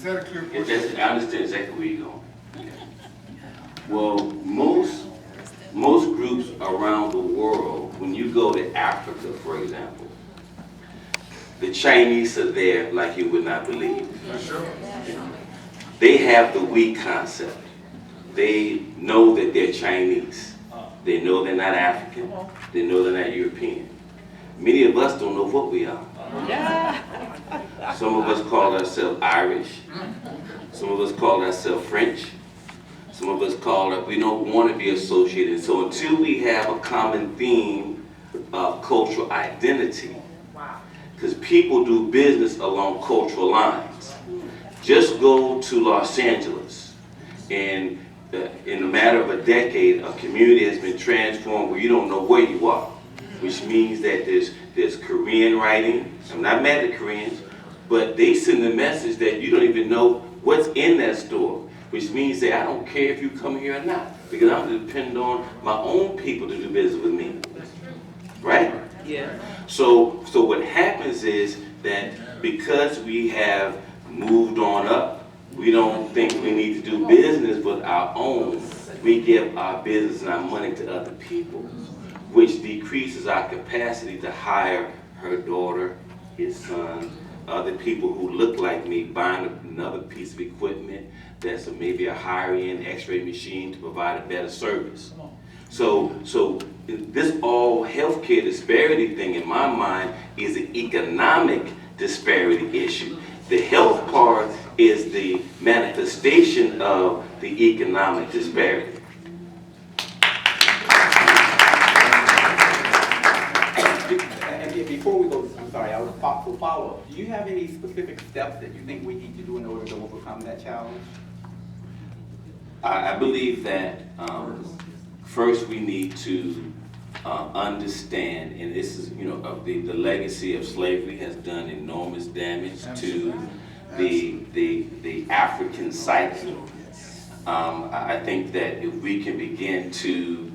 that a clear question? I understand exactly where you're going. Okay. Well, most groups around the world, when you go to Africa, for example, the Chinese are there like you would not believe. For sure. They have the we concept. They know that they're Chinese. They know they're not African. They know they're not European. Many of us don't know what we are. Some of us call ourselves Irish. Some of us call ourselves French. Some of us we don't want to be associated. So until we have a common theme of cultural identity, because people do business along cultural lines. Just go to Los Angeles, and in a matter of a decade, a community has been transformed where you don't know where you are, which means that there's Korean writing. I'm not mad at Koreans, but they send a message that you don't even know what's in that store, which means that I don't care if you come here or not, because I'm going to depend on my own people to do business with me, right? Yeah. So what happens is that because we have moved on up, we don't think we need to do business with our own. We give our business and our money to other people, which decreases our capacity to hire her daughter, his son, other people who look like me, buying another piece of equipment that's maybe a higher-end X-ray machine to provide a better service. So this all healthcare disparity thing in my mind is an economic disparity issue. The health part is the manifestation of the economic disparity. And before we go, I'm sorry, I was thoughtful follow-up. Do you have any specific steps that you think we need to do in order to overcome that challenge? I believe that first we need to understand, and this is, the legacy of slavery has done enormous damage to the African psyche. I think that if we can begin to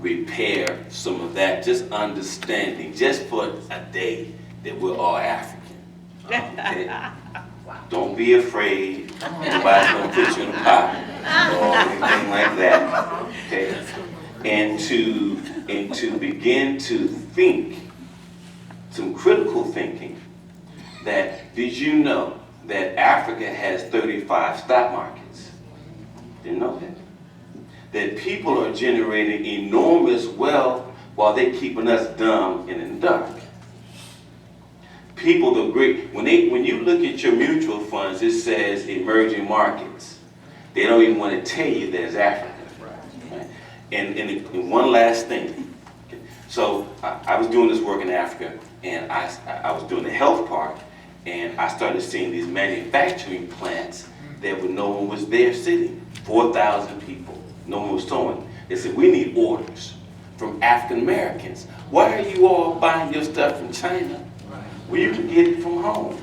repair some of that, just understanding, just for a day, that we're all African. Okay? Don't be afraid. Nobody's gonna put you in a pot or anything like that. Okay? And to begin to think, some critical thinking, that did you know that Africa has 35 stock markets? Didn't know that. That people are generating enormous wealth while they're keeping us dumb and in the dark. People, when you look at your mutual funds, it says emerging markets. They don't even want to tell you there's Africa. Right? And one last thing. Okay. So I was doing this work in Africa, and I was doing the health part, and I started seeing these manufacturing plants that no one was there sitting. 4,000 people. No one was towing. They said, we need orders from African Americans. Why are you all buying your stuff from China? Well, you can get it from home.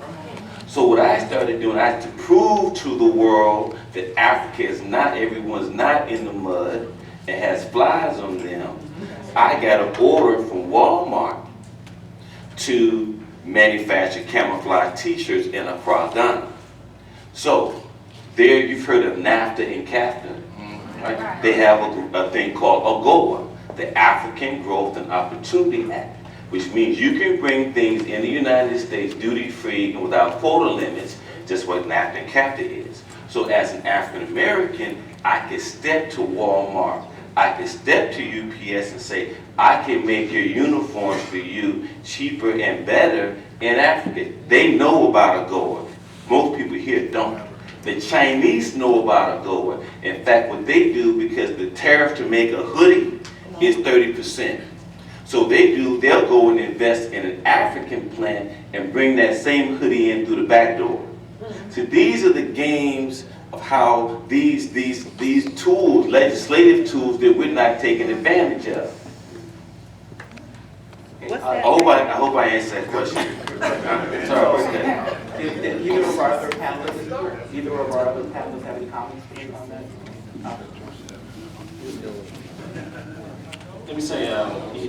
So what I started doing, I had to prove to the world that Africa is not, everyone's not in the mud. It has flies on them. I got an order from Walmart to manufacture camouflage t-shirts in Accra, Ghana. So there you've heard of NAFTA and CAFTA, right? They have a thing called AGOA, the African Growth and Opportunity Act, which means you can bring things in the United States duty-free and without quota limits, just what NAFTA and CAFTA is. So as an African American, I could step to Walmart, I could step to UPS and say, I can make your uniforms for you cheaper and better in Africa. They know about AGOA. Most people here don't. The Chinese know about AGOA. In fact, what they do, because the tariff to make a hoodie is 30%. So they'll go and invest in an African plant and bring that same hoodie in through the back door. So these are the games of how these tools, legislative tools, that we're not taking advantage of. I hope I answered that question. Sorry. Did either of our other panelists have any comments on that? let me say,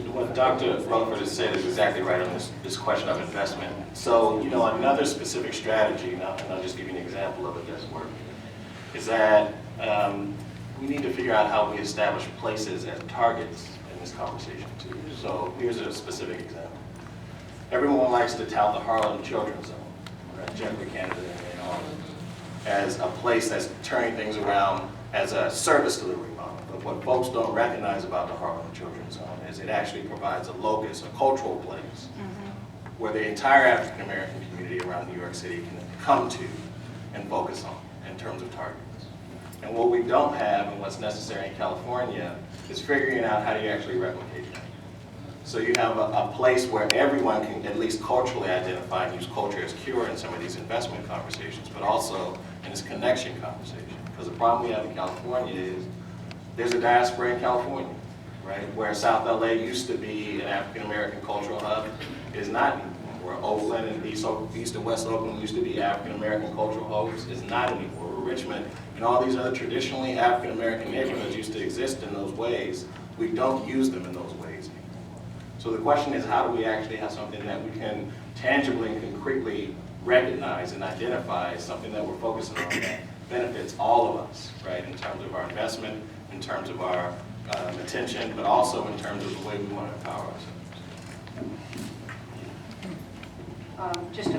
what Dr. Releford has said is exactly right on this question of investment. So, another specific strategy, and I'll just give you an example of it that's working, is that we need to figure out how we establish places as targets in this conversation too. So here's a specific example. Everyone likes to tout the Harlem Children's Zone, right? Jeffrey Canada and all, as a place that's turning things around as a service delivery model. But what folks don't recognize about the Harlem Children's Zone is it actually provides a locus, a cultural place, where the entire African American community around New York City can come to and focus on in terms of targets. And what we don't have and what's necessary in California is figuring out how do you actually replicate that. So you have a place where everyone can at least culturally identify and use culture as cure in some of these investment conversations, but also in this connection conversation. Because the problem we have in California is there's a diaspora in California, right? Where South LA used to be an African American cultural hub, is not anymore. Where Oakland and East and West Oakland used to be African American cultural hubs, is not anymore. Where Richmond and all these other traditionally African American neighborhoods used to exist in those ways, we don't use them in those ways anymore. So the question is, how do we actually have something that we can tangibly and concretely recognize and identify as something that we're focusing on that benefits all of us, right? In terms of our investment, in terms of our attention, but also in terms of the way we want to empower ourselves. Just